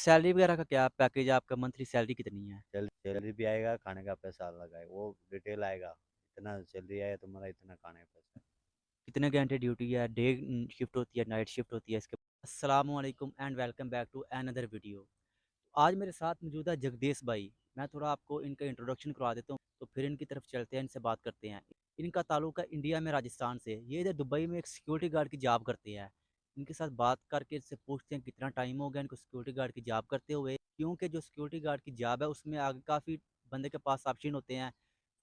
Salary वगैरह का क्या पैकेज है आपका? मंथली सैलरी कितनी है? सैलरी भी आएगा, खाने का पैसा अलग आएगा, वो डिटेल आएगा। इतना सैलरी आया तुम्हारा, इतना खाने का पैसा। कितने घंटे ड्यूटी है? डे शिफ्ट होती है, नाइट शिफ्ट होती है इसके? अस्सलाम वालेकुम and welcome back to another video. आज मेरे साथ मौजूद है जगदीश भाई। मैं थोड़ा आपको इनका इंट्रोडक्शन करवा देता हूँ, तो फिर इनकी तरफ चलते हैं, इनसे बात करते हैं। इनका ताल्लुक है इंडिया में, राजस्थान से। ये इधर दुबई में एक सिक्योरिटी गार्ड की जॉब करते हैं। इनके साथ बात करके इनसे पूछते हैं कितना टाइम हो गया इनको सिक्योरिटी गार्ड की जॉब करते हुए, क्योंकि जो सिक्योरिटी गार्ड की जॉब है उसमें आगे काफ़ी बंदे के पास ऑप्शन होते हैं।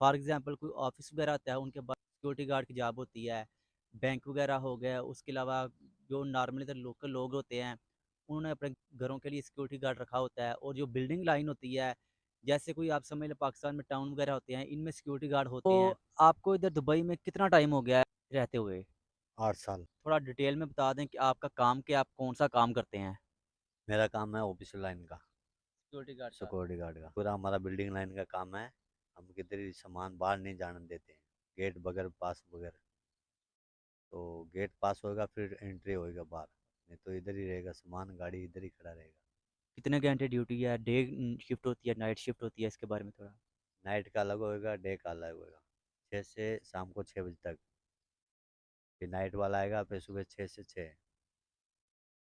फॉर एग्जाम्पल कोई ऑफिस वगैरह आता है, उनके पास सिक्योरिटी गार्ड की जॉब होती है। बैंक वगैरह हो गया, उसके अलावा जो नॉर्मली इधर लोकल लोग होते हैं, उन्होंने अपने घरों के लिए सिक्योरिटी गार्ड रखा होता है। और जो बिल्डिंग लाइन होती है, जैसे कोई आप समझ लें पाकिस्तान में टाउन वगैरह होते हैं, इनमें सिक्योरिटी गार्ड होते हैं। तो आपको इधर दुबई में कितना टाइम हो गया है रहते हुए? 8 साल। थोड़ा डिटेल में बता दें कि आपका काम क्या, आप कौन सा काम करते हैं? मेरा काम है ऑफिस लाइन का, सिक्योरिटी गार्ड का। सिक्योरिटी गार्ड का। पूरा हमारा बिल्डिंग लाइन का काम है। हम किधर भी सामान बाहर नहीं जाने देते हैं, गेट बगैर पास बगैर। तो गेट पास होएगा फिर एंट्री होएगा बाहर, नहीं तो इधर ही रहेगा सामान, गाड़ी इधर ही खड़ा रहेगा। कितने घंटे ड्यूटी है? डे शिफ्ट होती है, नाइट शिफ्ट होती है? इसके बारे में थोड़ा। नाइट का अलग होएगा, डे का अलग होएगा। 6 से शाम को 6 बजे तक। फिर नाइट वाला आएगा, फिर सुबह 6 से 6।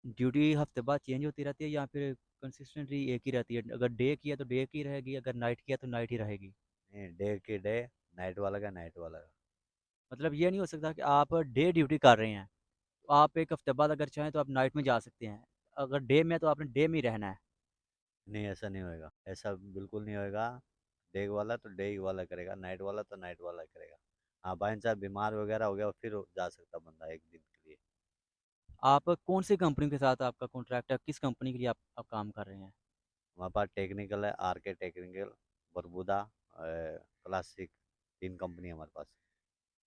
ड्यूटी हफ्ते बाद चेंज होती रहती है या फिर कंसिस्टेंटली एक ही रहती है? अगर डे किया तो डे की रहेगी, अगर नाइट किया तो नाइट ही रहेगी? नहीं, डे की डे, नाइट वाला का नाइट वाला का। मतलब ये नहीं हो सकता कि आप डे ड्यूटी कर रहे हैं तो आप एक हफ्ते बाद अगर चाहें तो आप नाइट में जा सकते हैं? अगर डे में है तो आपने डे में ही रहना है? नहीं, ऐसा नहीं होएगा, ऐसा बिल्कुल नहीं होएगा। डे वाला तो डे वाला करेगा, नाइट वाला तो नाइट वाला करेगा। हाँ, बाई चांस बीमार वगैरह हो गया फिर जा सकता बंदा एक दिन के लिए। आप कौन सी कंपनी के साथ आपका कॉन्ट्रैक्ट है? किस कंपनी के लिए आप काम कर रहे हैं? हमारे पास टेक्निकल है, आर के टेक्निकल, बरबुदा, क्लासिक, 3 कंपनी हमारे पास।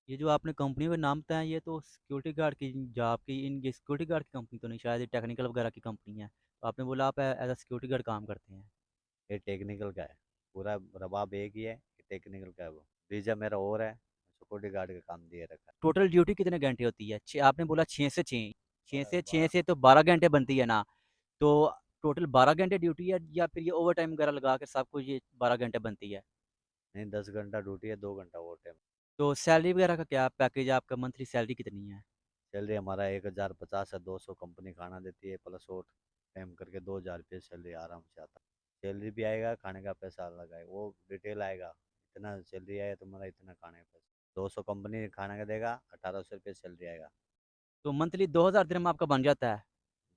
ये जो आपने कंपनी का नाम बताया, ये तो सिक्योरिटी गार्ड की जॉब की, इन ये सिक्योरिटी गार्ड की कंपनी तो नहीं, शायद ये टेक्निकल वगैरह की कंपनी है। तो आपने बोला आप एज अ सिक्योरिटी गार्ड काम करते हैं। ये टेक्निकल का है, पूरा रबाब एक ही है कि टेक्निकल का है। वो वीज़ा मेरा और है, सिक्योरिटी गार्ड का काम दिए रखा टोटल ड्यूटी कितने घंटे होती है? आपने बोला 6 से 6। छः है। से छः बारह। से तो 12 घंटे बनती है ना? तो टोटल 12 घंटे ड्यूटी है या फिर ये ओवर टाइम वगैरह लगा के सब कुछ ये 12 घंटे बनती है? नहीं, 10 घंटा ड्यूटी है, 2 घंटा ओवर टाइम। तो सैलरी वगैरह का क्या पैकेज है आपका? मंथली सैलरी कितनी है? सैलरी हमारा 1050 है, 200 कंपनी खाना देती है, प्लस और टाइम करके 2000 रुपये सैलरी आराम से आता है। सैलरी भी आएगा, खाने का पैसा अलग आएगा, वो डिटेल आएगा। इतना सैलरी आया तुम्हारा, इतना खाने का पैसा। 200 कंपनी खाने का देगा, 1800 रुपये सैलरी आएगा। तो मंथली 2000 दिरहम आपका बन जाता है?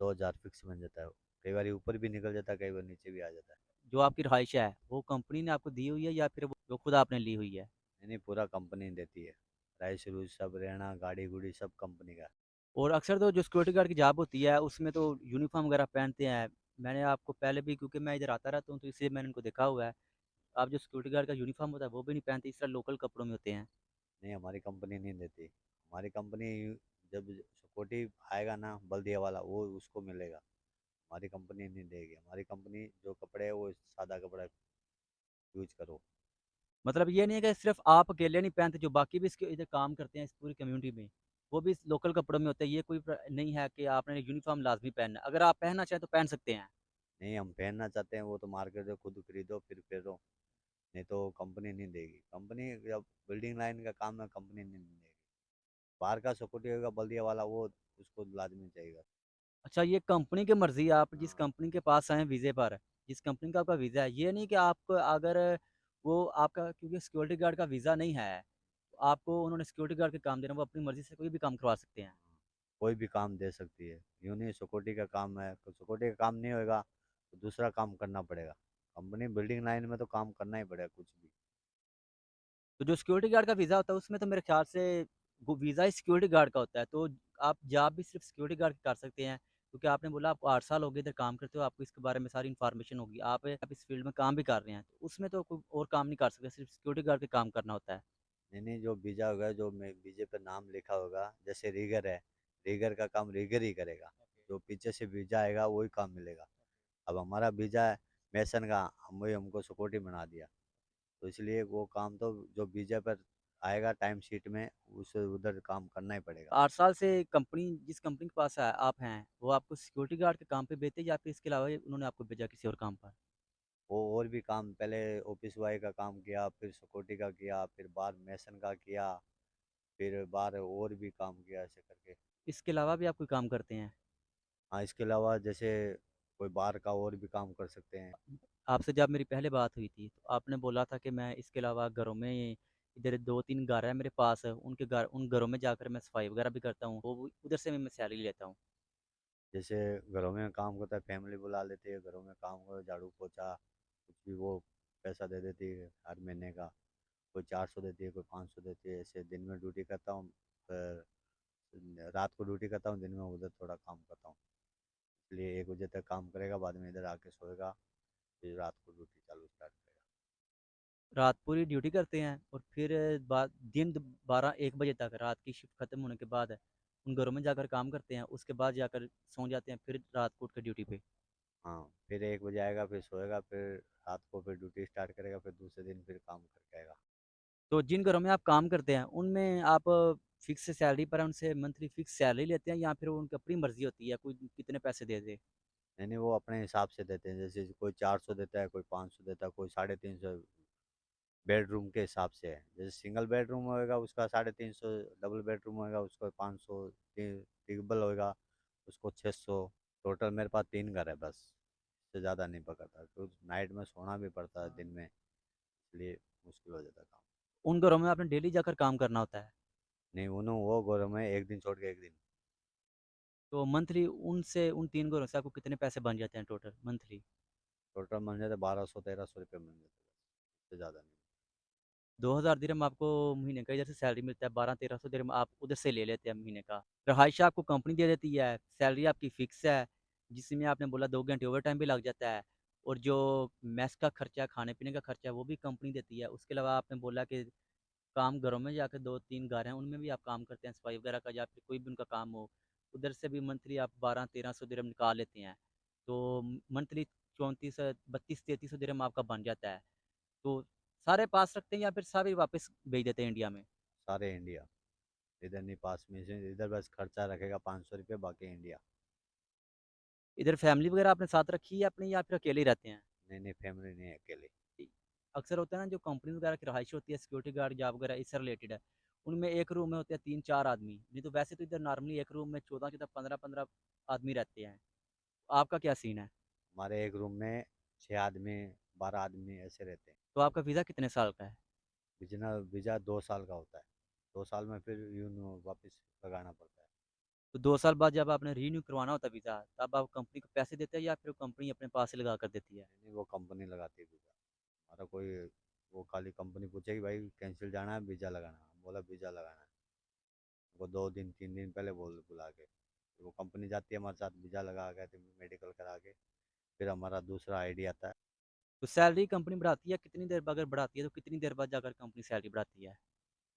2000 फिक्स बन जाता है। कई बार ऊपर भी निकल जाता है, कई बार नीचे भी आ जाता है। जो आपकी रहाइश है वो कंपनी ने आपको दी हुई है या फिर वो खुद आपने ली हुई है? नहीं नहीं, पूरा कंपनी देती है। राइस रूज सब, रहना, गाड़ी गुड़ी सब कंपनी का। और अक्सर तो जो सिक्योरिटी गार्ड की जॉब होती है उसमें तो यूनिफॉर्म वगैरह पहनते हैं। मैंने आपको पहले भी, क्योंकि मैं इधर आता रहता हूँ तो इसलिए मैंने इनको देखा हुआ है। आप जो सिक्योरिटी गार्ड का यूनिफॉर्म होता है वो भी नहीं पहनते, इस तरह लोकल कपड़ों में होते हैं। नहीं, हमारी कंपनी नहीं देती। हमारी कंपनी जब सिक्योरिटी आएगा ना बल्दिया वाला, वो उसको मिलेगा। हमारी कंपनी नहीं देगी। हमारी कंपनी जो कपड़े है वो सादा कपड़ा यूज करो। मतलब ये नहीं है कि सिर्फ आप अकेले नहीं पहनते, जो बाकी भी इसके इधर काम करते हैं इस पूरी कम्युनिटी में, वो भी इस लोकल कपड़ों में होते हैं। ये कोई नहीं है कि आपने यूनिफॉर्म लाजमी पहनना है। अगर आप पहनना चाहें तो पहन सकते हैं। नहीं, हम पहनना चाहते हैं वो तो मार्केट से खुद खरीदो फिर पहनो। नहीं तो कंपनी नहीं देगी। कंपनी जब बिल्डिंग लाइन का काम है, कंपनी नहीं देगी। बाहर का सिक्योरिटी होगा बल्दिया वाला, वो उसको लाजमी चाहिए। अच्छा, ये कंपनी की मर्ज़ी है, आप जिस हाँ। कंपनी के पास आए हैं वीज़े पर, जिस कंपनी का आपका वीज़ा है, ये नहीं कि आपको अगर वो आपका क्योंकि सिक्योरिटी गार्ड का वीज़ा नहीं है, तो आपको उन्होंने सिक्योरिटी गार्ड के काम देना, वो अपनी मर्ज़ी से कोई भी काम करवा सकते हैं। कोई भी काम दे सकती है। यूँ नहीं, सिक्योरिटी का काम है तो सिक्योरिटी का काम नहीं होएगा तो दूसरा काम करना पड़ेगा। कंपनी बिल्डिंग लाइन में तो काम करना ही पड़ेगा कुछ भी। तो जो सिक्योरिटी गार्ड का वीज़ा होता है उसमें तो मेरे ख़्याल से वो वीज़ा ही सिक्योरिटी गार्ड का होता है, तो आप जॉब भी सिर्फ़ सिक्योरिटी गार्ड की कर सकते हैं। क्योंकि आपने बोला आपको 8 साल हो गए इधर काम करते हो, आपको इसके बारे में सारी इन्फॉर्मेशन होगी। आप इस फ़ील्ड में काम भी कर रहे हैं, तो उसमें तो कोई और काम नहीं कर सकते, सिर्फ़ सिक्योरिटी गार्ड का काम करना होता है। नहीं नहीं, जो वीज़ा होगा, जो वीज़े पे नाम लिखा होगा, जैसे रीगर है, रीगर का काम रीगर ही करेगा। जो पीछे से वीज़ा आएगा वही काम मिलेगा। अब हमारा वीज़ा है मैसन का, हम वही हमको सिक्योरिटी बना दिया, तो इसलिए वो काम तो जो वीज़ा पर आएगा टाइम शीट में, उसे उधर काम करना ही पड़ेगा। 8 साल से कंपनी जिस कंपनी के पास आप हैं, वो आपको सिक्योरिटी गार्ड के काम पे भेजते हैं या फिर इसके अलावा उन्होंने आपको भेजा किसी और काम पर? वो और भी काम, पहले ऑफिस बॉय का काम किया, फिर सिक्योरिटी का किया, फिर बाहर मैसन का किया, फिर बाहर और भी काम किया, ऐसे करके। इसके अलावा भी आप कोई काम करते हैं? हाँ, इसके अलावा जैसे कोई बाहर का और भी काम कर सकते हैं। आपसे जब मेरी पहले बात हुई थी, तो आपने बोला था कि मैं इसके अलावा घरों में इधर 2-3 घर हैं मेरे पास, उनके घर उन घरों में जाकर मैं सफाई वगैरह भी करता हूँ, वो उधर से भी मैं सैलरी लेता हूँ। जैसे घरों में काम करता है, फैमिली बुला लेते हैं, घरों में काम करो, झाड़ू पोछा कुछ भी, वो पैसा दे देती है हर महीने का। कोई 400 देती है, कोई 500 देती है, ऐसे दिन में ड्यूटी करता हूँ, फिर रात को ड्यूटी करता हूँ, दिन में उधर थोड़ा काम करता हूँ। इसलिए 1 बजे तक काम करेगा, बाद में इधर आके सोएगा, फिर रात को ड्यूटी चालू स्टार्ट करेगा। रात पूरी ड्यूटी करते हैं और फिर बाद दिन 12-1 बजे तक रात की शिफ्ट खत्म होने के बाद उन घरों में जाकर काम करते हैं, उसके बाद जाकर सो जाते हैं, फिर रात को उठ कर ड्यूटी पे। हाँ, फिर 1 बजे आएगा, फिर सोएगा, फिर रात को फिर ड्यूटी स्टार्ट करेगा, फिर दूसरे दिन फिर काम करके आएगा। तो जिन घरों में आप काम करते हैं, उनमें आप फिक्स सैलरी पर उनसे मंथली फिक्स सैलरी लेते हैं या फिर उनकी अपनी मर्ज़ी होती है, कोई कितने पैसे दे दे? नहीं नहीं, वो अपने हिसाब से देते हैं, जैसे कोई 400 देता है, कोई 500 देता है, कोई 350। बेडरूम के हिसाब से है, जैसे सिंगल बेडरूम होएगा उसका 350, डबल बेडरूम होएगा उसको 500, ट्रिपल होएगा उसको 600। टोटल मेरे पास 3 घर है बस, इससे ज़्यादा नहीं पकड़ता, तो नाइट में सोना भी पड़ता है दिन में, इसलिए मुश्किल हो जाता है काम। उन घरों में आपने डेली जाकर काम करना होता है। नहीं, उन्हों वो गोरों में एक दिन छोड़ के एक दिन। तो मंथली उनसे उन 3 घरों से आपको कितने पैसे बन जाते हैं टोटल मंथली? टोटल मिल जाते 1200 1300 रुपये मिल जाते बस, इससे ज़्यादा नहीं। 2000 दिरहम आपको महीने का इधर से सैलरी मिलता है, 1200-1300 दिरहम आप उधर से ले लेते हैं महीने का। रहाइश आपको कंपनी दे देती है, सैलरी आपकी फ़िक्स है, जिसमें आपने बोला 2 घंटे ओवरटाइम भी लग जाता है और जो मेस का खर्चा, खाने-पीने का खर्चा है, वो भी कंपनी देती है। उसके अलावा आपने बोला कि काम घरों में जाकर 2-3 घर हैं, उनमें भी आप काम करते हैं, सफाई वगैरह का या फिर कोई भी उनका काम हो, उधर से भी मंथली आप 1200-1300 दिरहम निकाल लेते हैं। तो मंथली 34 32-3300 दिरहम आपका बन जाता है। तो सारे पास रखते हैं या फिर सारे वापस भेज देते हैं इंडिया में? सारे इंडिया, इधर नहीं पास में से, इधर बस खर्चा रखेगा 500 रुपये, बाकी इंडिया। इधर फैमिली वगैरह आपने साथ रखी है अपनी या फिर अकेले ही रहते हैं? नहीं नहीं, फैमिली नहीं है, अकेले। अक्सर होता है ना जो कंपनी वगैरह की रहायश होती है, सिक्योरिटी गार्ड जॉब वगैरह इससे रिलेटेड है, उनमें एक रूम में होते हैं 3-4 आदमी, नहीं तो वैसे तो इधर नॉर्मली एक रूम में 14-14, 15-15 आदमी रहते हैं। आपका क्या सीन है? हमारे एक रूम में 6 आदमी, 12 आदमी ऐसे रहते हैं। तो आपका वीज़ा कितने साल का है? वीजा 2 साल का होता है, 2 साल में फिर वापस लगाना पड़ता है। तो 2 साल बाद जब आपने रीन्यू करवाना होता है वीज़ा, तब आप कंपनी को पैसे देते हैं या फिर कंपनी अपने पास से लगा कर देती है? नहीं, वो कंपनी लगाती है वीजा। हमारा कोई, वो खाली कंपनी पूछेगी भाई कैंसिल जाना है, वीजा लगाना है, हम बोला वीजा लगाना है, वो 2 दिन 3 दिन पहले बोल बुला के, फिर वो कंपनी जाती है हमारे साथ, वीजा लगा के, तो मेडिकल करा के, फिर हमारा दूसरा आईडी आता है। तो सैलरी कंपनी बढ़ाती है कितनी देर बाद? अगर बढ़ाती है तो कितनी देर बाद जाकर कंपनी सैलरी बढ़ाती है?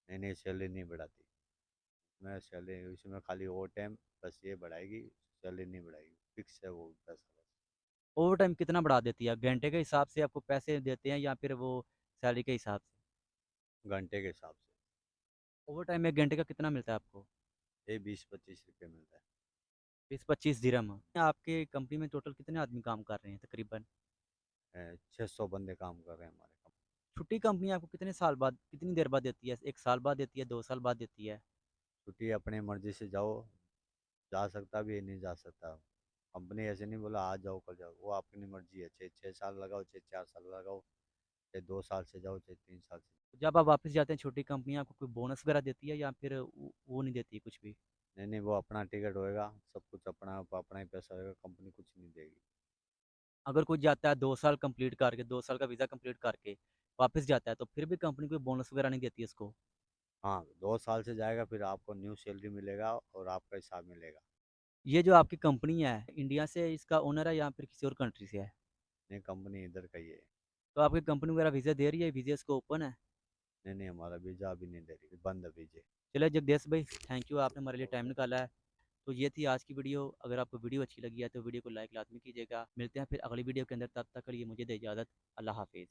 नहीं नहीं, सैलरी नहीं बढ़ाती, मैं सैलरी उसमें खाली ओवर टाइम बस ये बढ़ाएगी, सैलरी नहीं बढ़ाएगी, फिक्स है वो पैसा बस। ओवर टाइम कितना बढ़ा देती है? घंटे के हिसाब से आपको पैसे देते हैं या फिर वो सैलरी के हिसाब से? घंटे के हिसाब से। ओवर टाइम में 1 घंटे का कितना मिलता है आपको? ये 20-25 रुपये मिलता 20-25 दिरहम। आपके कंपनी में टोटल कितने आदमी काम कर रहे हैं तकरीबन? है। 600 बंदे काम कर रहे हैं हमारे कंपनी। छुट्टी कंपनी आपको कितने साल बाद कितनी देर बाद देती है? 1 साल बाद देती है, 2 साल बाद देती है? छुट्टी अपनी मर्जी से जाओ, जा सकता भी है, नहीं जा सकता। कंपनी ऐसे नहीं बोला आज जाओ कल जाओ, वो अपनी मर्जी है, चाहे 6 साल लगाओ, चाहे 4 साल लगाओ, चाहे 2 साल से जाओ, चाहे 3 साल से। तो जब आप वापस जाते हैं छोटी कंपनी आपको कोई बोनस वगैरह देती है या फिर वो नहीं देती कुछ भी? नहीं नहीं, वो अपना टिकट होएगा, सब कुछ अपना अपना ही पैसा होएगा, कंपनी कुछ नहीं देगी। अगर कोई जाता है 2 साल कंप्लीट करके, 2 साल का वीज़ा कंप्लीट करके वापस जाता है तो फिर भी कंपनी कोई बोनस वगैरह नहीं देती है इसको? हाँ, 2 साल से जाएगा फिर आपको न्यू सैलरी मिलेगा और आपका हिसाब मिलेगा। ये जो आपकी कंपनी है, इंडिया से इसका ओनर है या फिर किसी और कंट्री से है? नहीं, कंपनी इधर का ही है। तो आपकी कंपनी वगैरह वीज़ा दे रही है, वीज़ा इसको ओपन है? नहीं नहीं, हमारा वीजा अभी नहीं दे रही, बंद है वीजे। चलिए जगदीश भाई, थैंक यू आपने हमारे लिए टाइम निकाला है। तो ये थी आज की वीडियो, अगर आपको वीडियो अच्छी लगी है तो वीडियो को लाइक लाज़मी कीजिएगा। मिलते हैं फिर अगली वीडियो के अंदर, तब तक के लिए मुझे दें इजाज़त। अल्लाह हाफ़िज़।